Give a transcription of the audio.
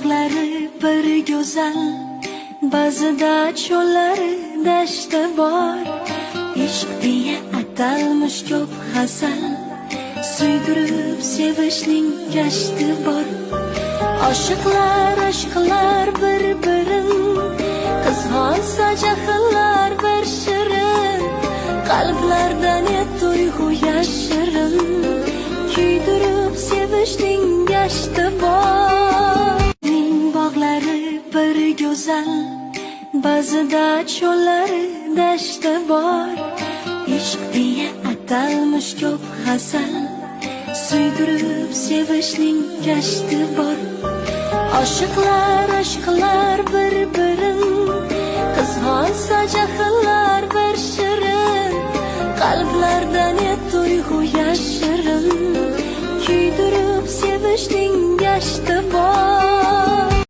bog'lari bir go'zal, ba'zida cho'llari dashti bor. Ishq deya atalmish ko'p hasal, suydirib sevishning gashti bor. Oshiqlar bir-birin, qizg'onsa jahllar bir shirin. Qalblardan tuyg'u yashirin, kuydirib sevishning gashti bor. Bog'lari bir go'zal, ba'zida cho'llari dashti bor. Ishq deya atalmish ko'p hasal, suydirib sevishning gashti bor. Oshiqlar bir-birin, qizg'onsa jahllar bir shirin. Qalblardan tuyg'u yashirin, kuydirib sevishning gashti bor.